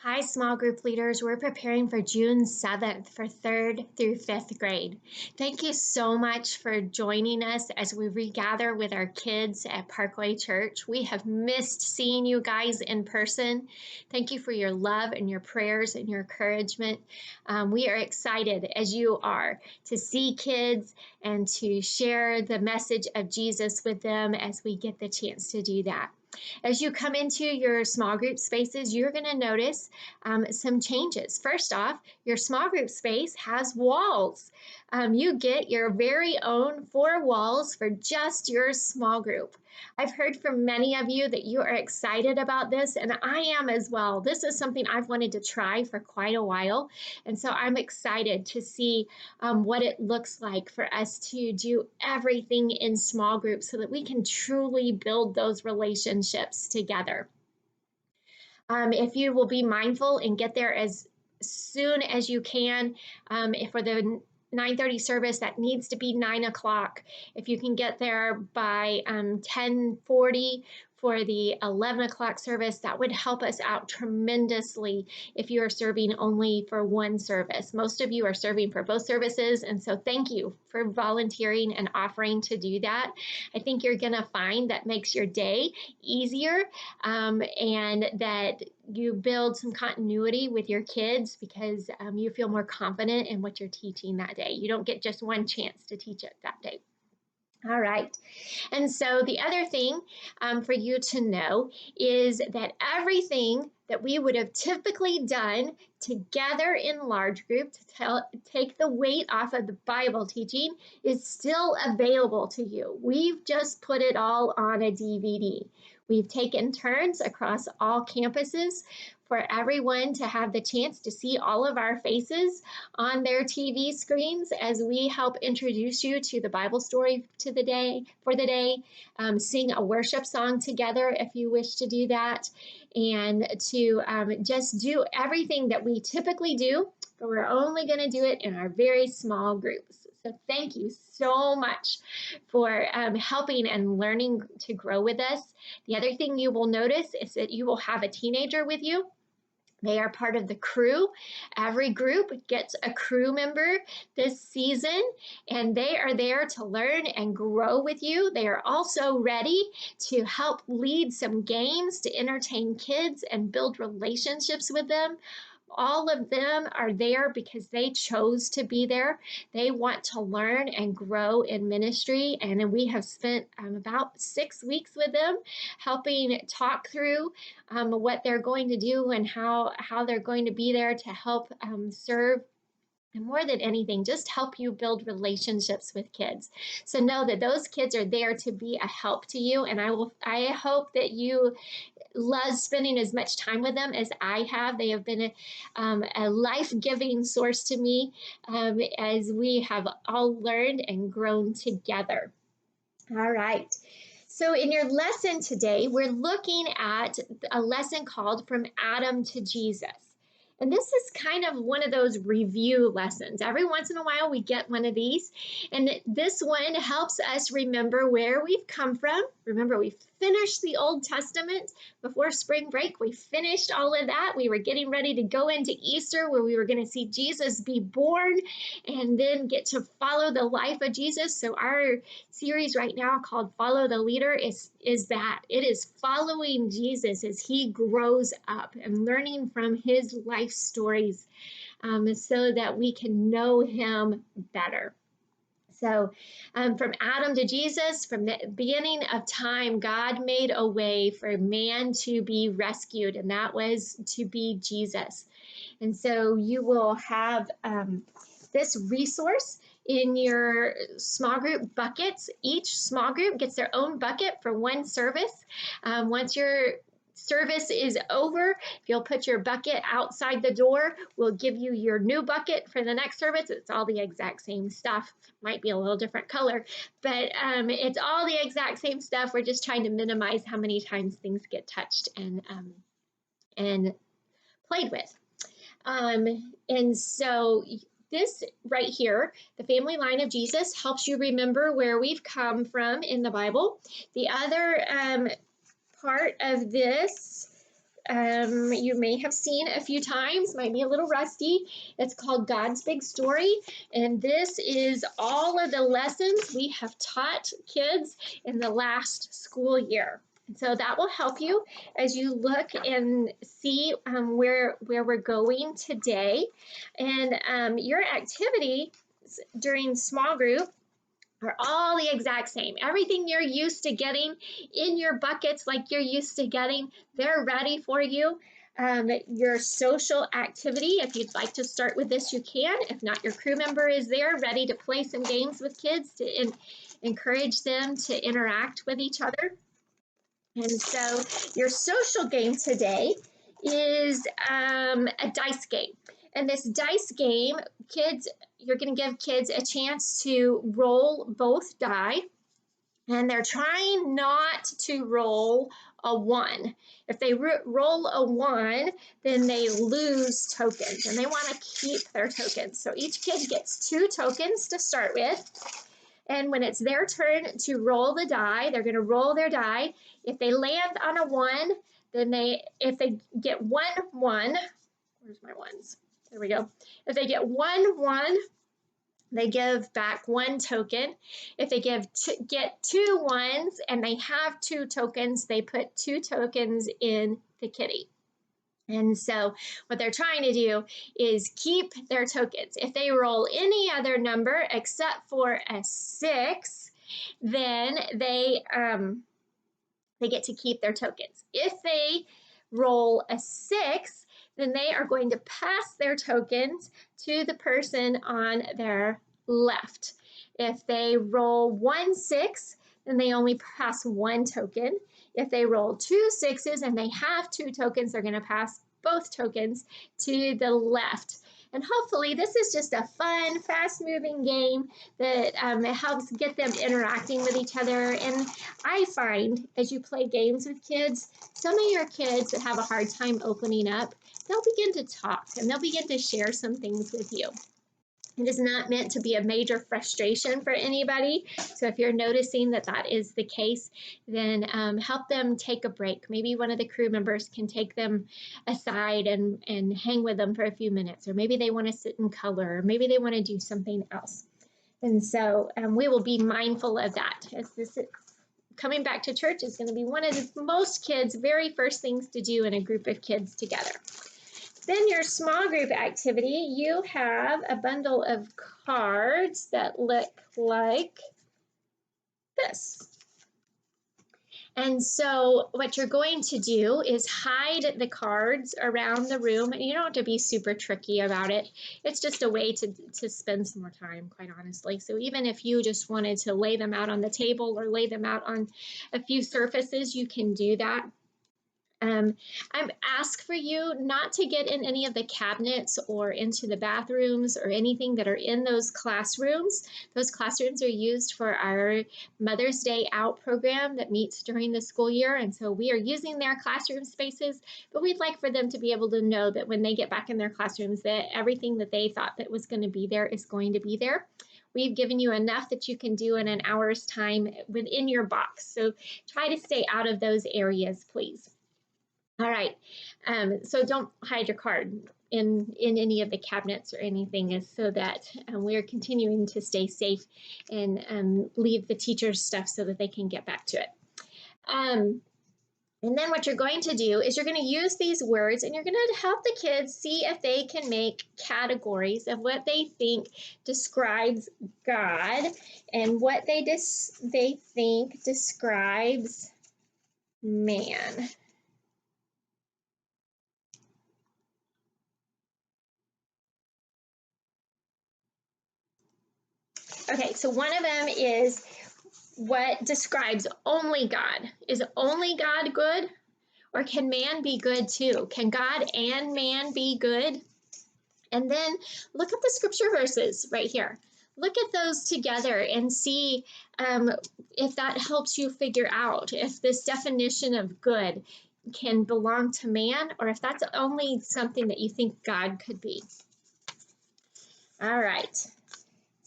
Hi, small group leaders. We're preparing for June 7th for 3rd through 5th grade. Thank you so much for joining us as we regather with our kids at Parkway Church. We have missed seeing you guys in person. Thank you for your love and your prayers and your encouragement. We are excited, as you are, to see kids and to share the message of Jesus with them as we get the chance to do that. As you come into your small group spaces, you're going to notice some changes. First off, your small group space has walls. You get your very own 4 walls for just your small group. I've heard from many of you that you are excited about this, and I am as well. This is something I've wanted to try for quite a while, and so I'm excited to see what it looks like for us to do everything in small groups so that we can truly build those relationships together. If you will be mindful and get there as soon as you can, if for the 9:30 service, that needs to be 9 o'clock. If you can get there by 10:40 for the 11 o'clock service, that would help us out tremendously if you are serving only for one service. Most of you are serving for both services, and so thank you for volunteering and offering to do that. I think you're going to find that makes your day easier, and that you build some continuity with your kids because you feel more confident in what you're teaching that day. You don't get just one chance to teach it that day. All right. And so the other thing for you to know is that everything that we would have typically done together in large group to take the weight off of the Bible teaching is still available to you. We've just put it all on a DVD. We've taken turns across all campuses for everyone to have the chance to see all of our faces on their TV screens as we help introduce you to the Bible story to the day for the day, sing a worship song together if you wish to do that, and to just do everything that we typically do, but we're only going to do it in our very small groups. So thank you so much for helping and learning to grow with us. The other thing you will notice is that you will have a teenager with you. They are part of the crew. Every group gets a crew member this season, and they are there to learn and grow with you. They are also ready to help lead some games to entertain kids and build relationships with them. All of them are there because they chose to be there. They want to learn and grow in ministry. And we have spent about 6 weeks with them, helping talk through what they're going to do and how they're going to be there to help serve, and more than anything, just help you build relationships with kids. So know that those kids are there to be a help to you, and I hope that you love spending as much time with them as I have. They have been a life-giving source to me as we have all learned and grown together. All right. So in your lesson today, we're looking at a lesson called From Adam to Jesus. And this is kind of one of those review lessons. Every once in a while, we get one of these. And this one helps us remember where we've come from. Remember, we finished the Old Testament before spring break. We finished all of that. We were getting ready to go into Easter, where we were going to see Jesus be born and then get to follow the life of Jesus. So our series right now called Follow the Leader is that. It is following Jesus as he grows up and learning from his life stories, so that we can know him better. So, from Adam to Jesus, from the beginning of time, God made a way for man to be rescued, and that was to be Jesus. And so you will have this resource in your small group buckets. Each small group gets their own bucket for one service. Once your service is over, if you'll put your bucket outside the door, we'll give you your new bucket for the next service. It's all the exact same stuff. Might be a little different color, but it's all the exact same stuff. We're just trying to minimize how many times things get touched and played with. And so this right here, the family line of Jesus, helps you remember where we've come from in the Bible. The other part of this you may have seen a few times, might be a little rusty. It's called God's Big Story, and this is all of the lessons we have taught kids in the last school year. So that will help you as you look and see where we're going today. And your activity during small group are all the exact same. Everything you're used to getting in your buckets, like you're used to getting, they're ready for you. Your social activity, if you'd like to start with this, you can. If not, your crew member is there ready to play some games with kids to encourage them to interact with each other. And so your social game today is a dice game. And this dice game, kids, you're going to give kids a chance to roll both die. And they're trying not to roll a 1. If they roll a 1, then they lose tokens. And they want to keep their tokens. So each kid gets 2 tokens to start with. And when it's their turn to roll the die, they're going to roll their die. If they land on a 1, then if they get 1, 1, where's my ones? There we go. If they get 1, 1, they give back 1 token. If they get 2 ones and they have 2 tokens, they put 2 tokens in the kitty. And so what they're trying to do is keep their tokens. If they roll any other number except for a 6, then they get to keep their tokens. If they roll a 6, then they are going to pass their tokens to the person on their left. If they roll 1 6, then they only pass 1 token. If they roll 2 6s and they have 2 tokens, they're going to pass both tokens to the left. And hopefully this is just a fun, fast-moving game that it helps get them interacting with each other. And I find as you play games with kids, some of your kids that have a hard time opening up, they'll begin to talk and they'll begin to share some things with you. It is not meant to be a major frustration for anybody. So if you're noticing that that is the case, then help them take a break. Maybe one of the crew members can take them aside and hang with them for a few minutes, or maybe they want to sit in color, or maybe they want to do something else. And so we will be mindful of that, as this coming back to church is going to be one of the most kids' very first things to do in a group of kids together. Then your small group activity, you have a bundle of cards that look like this. And so what you're going to do is hide the cards around the room. And you don't have to be super tricky about it. It's just a way to spend some more time, quite honestly. So even if you just wanted to lay them out on the table or lay them out on a few surfaces, you can do that. I'm asked for you not to get in any of the cabinets or into the bathrooms or anything that are in those classrooms. Those classrooms are used for our Mother's Day Out program that meets during the school year. And so we are using their classroom spaces, but we'd like for them to be able to know that when they get back in their classrooms, that everything that they thought that was going to be there is going to be there. We've given you enough that you can do in an hour's time within your box. So try to stay out of those areas, please. All right, so don't hide your card in any of the cabinets or anything, so that we're continuing to stay safe and leave the teachers stuff so that they can get back to it. And then what you're going to do is you're going to use these words and you're going to help the kids see if they can make categories of what they think describes God and what they think describes man. Okay, so one of them is what describes only God. Is only God good? Or can man be good too? Can God and man be good? And then look at the scripture verses right here. Look at those together and see if that helps you figure out if this definition of good can belong to man or if that's only something that you think God could be. All right.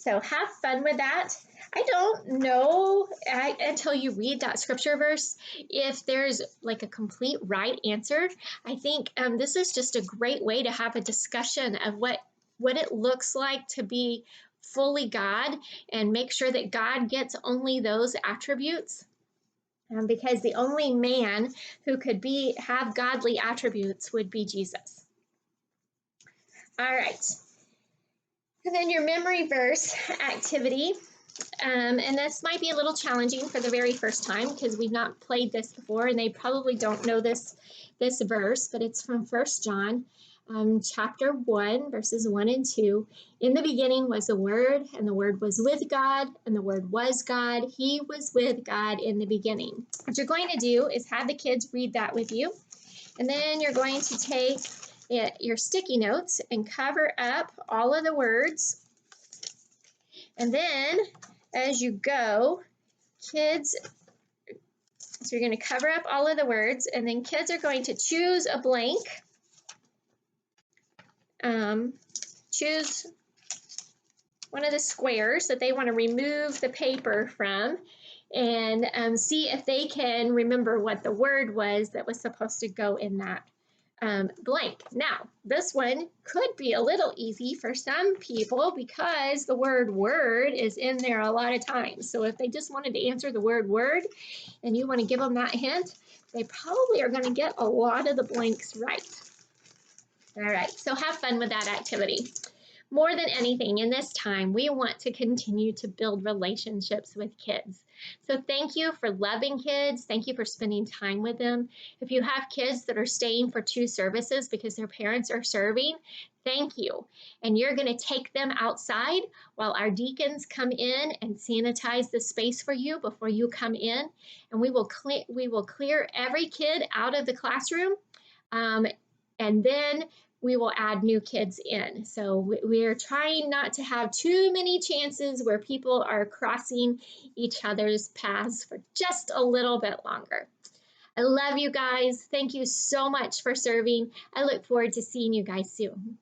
So have fun with that. I don't know until you read that scripture verse if there's like a complete right answer. I think this is just a great way to have a discussion of what it looks like to be fully God and make sure that God gets only those attributes. Because the only man who could have godly attributes would be Jesus. All right. And then your memory verse activity. And this might be a little challenging for the very first time because we've not played this before and they probably don't know this verse, but it's from 1 John chapter 1, verses 1 and 2. In the beginning was the Word, and the Word was with God, and the Word was God. He was with God in the beginning. What you're going to do is have the kids read that with you, and then you're going to take your sticky notes and cover up all of the words. And then as you go, kids, so you're going to cover up all of the words, and then kids are going to choose a blank. Choose one of the squares that they want to remove the paper from, and see if they can remember what the word was that was supposed to go in that blank. Now, this one could be a little easy for some people because the word word is in there a lot of times. So if they just wanted to answer the word word and you want to give them that hint, they probably are going to get a lot of the blanks right. All right, so have fun with that activity. More than anything, in this time, we want to continue to build relationships with kids. So thank you for loving kids. Thank you for spending time with them. If you have kids that are staying for 2 services because their parents are serving, thank you. And you're going to take them outside while our deacons come in and sanitize the space for you before you come in. And we will clear every kid out of the classroom. And then we will add new kids in. So we're trying not to have too many chances where people are crossing each other's paths for just a little bit longer. I love you guys. Thank you so much for serving. I look forward to seeing you guys soon.